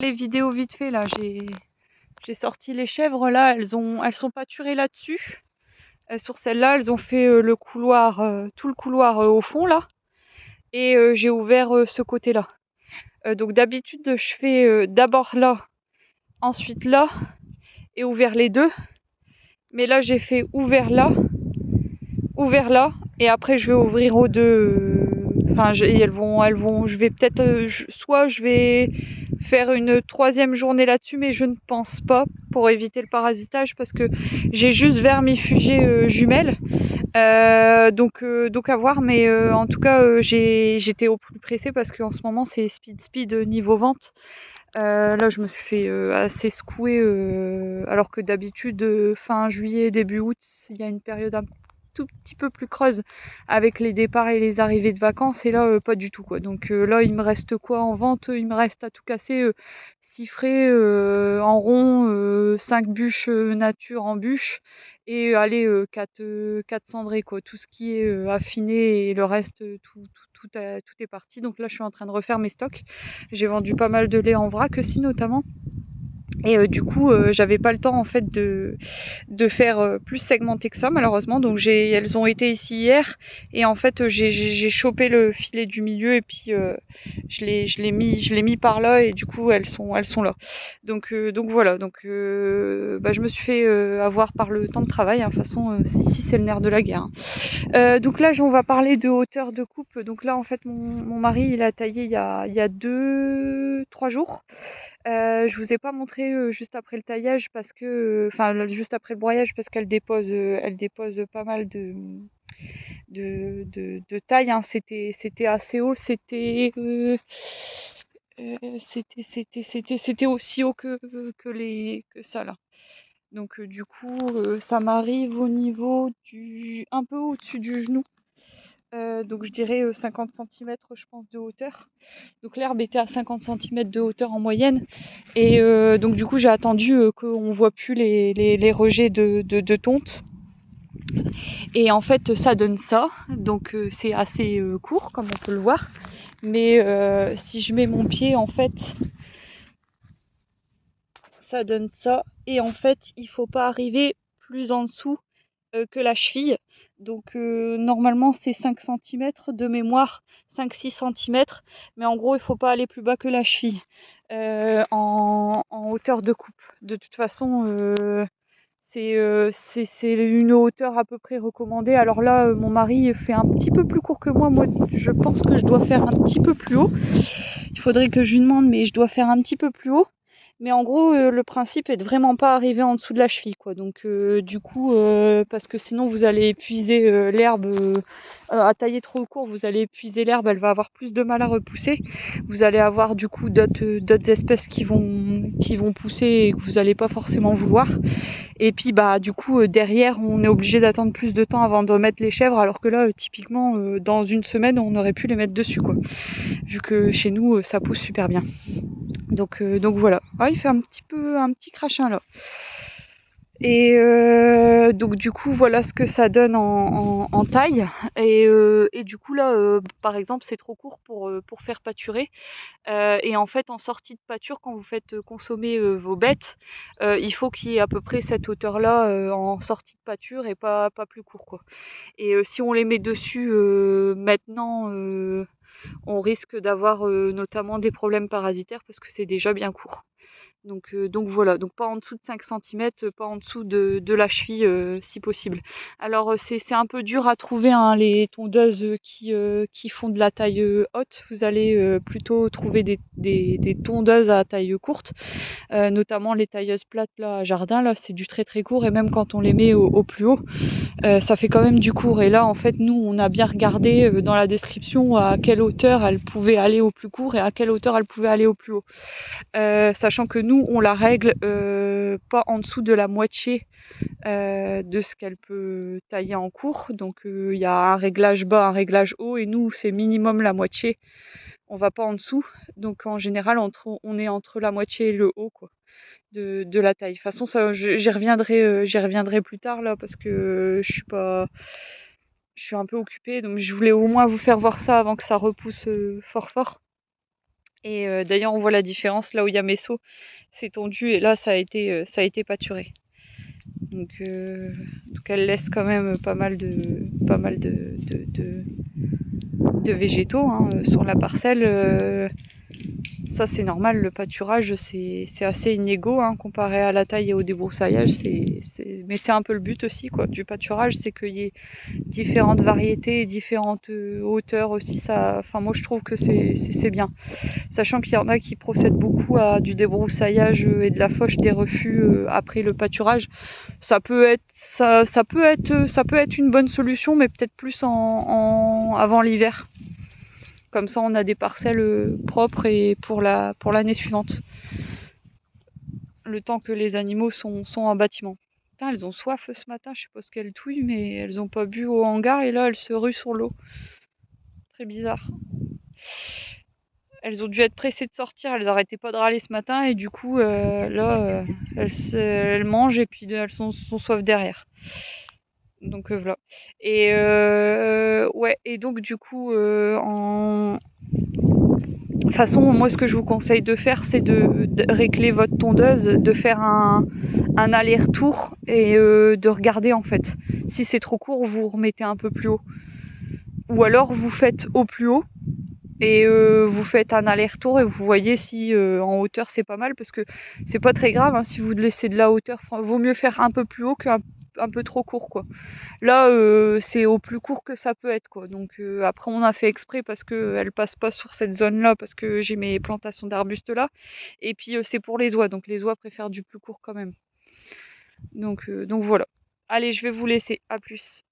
Les vidéos vite fait là, j'ai sorti les chèvres là, elles sont pâturées là-dessus. Sur celle-là, elles ont fait le couloir, tout le couloir au fond là, et j'ai ouvert ce côté-là. Donc d'habitude, je fais d'abord là, ensuite là, et ouvert les deux. Mais là, j'ai fait ouvert là, et après je vais ouvrir aux deux. Enfin, je vais peut-être, soit je vais faire une troisième journée là-dessus, mais je ne pense pas, pour éviter le parasitage, parce que j'ai juste vermifugé jumelles. Donc à voir, mais en tout cas, j'étais au plus pressé parce qu'en ce moment c'est speed niveau vente. Là, je me suis fait assez secouer, alors que d'habitude, fin juillet, début août, il y a une période un tout petit peu plus creuse avec les départs et les arrivées de vacances, et là, pas du tout quoi. Donc là, il me reste quoi en vente? Il me reste à tout casser, 6 frais en rond, 5 bûches nature en bûches, et allez, 4 cendrées quoi. Tout ce qui est affiné, et le reste, tout est parti. Donc là, je suis en train de refaire mes stocks. J'ai vendu pas mal de lait en vrac aussi notamment. Et du coup, j'avais pas le temps en fait de faire plus segmenté que ça malheureusement. Donc elles ont été ici hier, et en fait j'ai chopé le filet du milieu, et puis je l'ai mis par là, et du coup elles sont là. Donc voilà. Je me suis fait avoir par le temps de travail, hein. De toute façon, ici c'est le nerf de la guerre, hein. Donc là, on va parler de hauteur de coupe. Donc là, en fait, mon mari, il a taillé il y a 2-3 jours. Je vous ai pas montré juste après le taillage parce que, enfin, juste après le broyage, parce elle dépose pas mal de taille, hein. C'était assez haut. C'était aussi haut que ça là. Donc du coup, ça m'arrive au niveau un peu au-dessus du genou. Donc je dirais 50 centimètres, je pense, de hauteur. Donc l'herbe était à 50 centimètres de hauteur en moyenne. Et donc du coup, j'ai attendu qu'on voit plus les rejets de tonte. Et en fait, ça donne ça. Donc c'est assez court, comme on peut le voir. Mais si je mets mon pied, en fait, ça donne ça. Et en fait, il faut pas arriver plus en dessous que la cheville. Donc normalement c'est 5 centimètres de mémoire, 5-6 centimètres. Mais en gros, il faut pas aller plus bas que la cheville en hauteur de coupe. De toute façon, c'est une hauteur à peu près recommandée. Alors là, mon mari fait un petit peu plus court que moi. Moi, je pense que je dois faire un petit peu plus haut. Il faudrait que je lui demande, mais je dois faire un petit peu plus haut. Mais en gros, le principe est de vraiment pas arriver en dessous de la cheville, quoi. Donc du coup, parce que sinon vous allez épuiser l'herbe. À tailler trop court, vous allez épuiser l'herbe, elle va avoir plus de mal à repousser. Vous allez avoir du coup d'autres espèces qui vont pousser et que vous n'allez pas forcément vouloir. Et puis bah du coup derrière, on est obligé d'attendre plus de temps avant de mettre les chèvres, alors que là typiquement dans une semaine on aurait pu les mettre dessus, quoi. Vu que chez nous ça pousse super bien. Donc voilà. Ah, il fait un petit crachin là. Et donc du coup voilà ce que ça donne en taille. Et du coup là, par exemple, c'est trop court pour faire pâturer. Et en fait, en sortie de pâture, quand vous faites consommer vos bêtes, il faut qu'il y ait à peu près cette hauteur-là en sortie de pâture, et pas plus court, quoi. Et si on les met dessus maintenant, on risque d'avoir notamment des problèmes parasitaires parce que c'est déjà bien court. Donc voilà, donc pas en dessous de 5 centimètres, pas en dessous de la cheville si possible. Alors c'est un peu dur à trouver, hein, les tondeuses qui font de la taille haute. Vous allez plutôt trouver des tondeuses à taille courte, notamment les tailleuses plates là à jardin. Là c'est du très très court, et même quand on les met au plus haut, ça fait quand même du court. Et là en fait nous on a bien regardé dans la description à quelle hauteur elle pouvait aller au plus court et à quelle hauteur elle pouvait aller au plus haut. Sachant que nous on la règle pas en dessous de la moitié de ce qu'elle peut tailler en court. Donc il y a un réglage bas, un réglage haut, et nous c'est minimum la moitié, on va pas en dessous. Donc en général on est entre la moitié et le haut, quoi, de la taille. De toute façon ça, j'y reviendrai plus tard là, parce que je suis un peu occupée, donc je voulais au moins vous faire voir ça avant que ça repousse fort fort. Et d'ailleurs, on voit la différence là où il y a mes seaux, c'est tondu et là ça a été pâturé. Donc elle laisse quand même pas mal de végétaux hein, sur la parcelle. Ça c'est normal, le pâturage c'est assez inégaux hein, comparé à la taille et au débroussaillage. Mais c'est un peu le but aussi quoi, du pâturage, c'est qu'il y ait différentes variétés, différentes hauteurs aussi. Enfin moi je trouve que c'est bien. Sachant qu'il y en a qui procèdent beaucoup à du débroussaillage et de la fauche des refus après le pâturage. Ça peut être une bonne solution, mais peut-être plus avant l'hiver. Comme ça, on a des parcelles propres et pour l'année suivante. Le temps que les animaux sont en bâtiment. Putain, elles ont soif ce matin, je sais pas ce qu'elles touillent, mais elles ont pas bu au hangar et là, elles se ruent sur l'eau. Très bizarre. Elles ont dû être pressées de sortir, elles arrêtaient pas de râler ce matin et du coup, là, elles mangent et puis elles sont soif derrière. Donc voilà. Et ouais, et donc du coup, de toute façon, moi ce que je vous conseille de faire, c'est de régler votre tondeuse, de faire un aller-retour et de regarder en fait. Si c'est trop court, vous remettez un peu plus haut. Ou alors vous faites au plus haut et vous faites un aller-retour et vous voyez si en hauteur c'est pas mal, parce que c'est pas très grave hein, si vous laissez de la hauteur. Vaut mieux faire un peu plus haut qu'un peu trop court quoi. Là c'est au plus court que ça peut être quoi. Donc après on a fait exprès parce que elle passe pas sur cette zone là, parce que j'ai mes plantations d'arbustes là, et puis c'est pour les oies, donc les oies préfèrent du plus court quand même. Donc voilà. Allez, je vais vous laisser, à plus.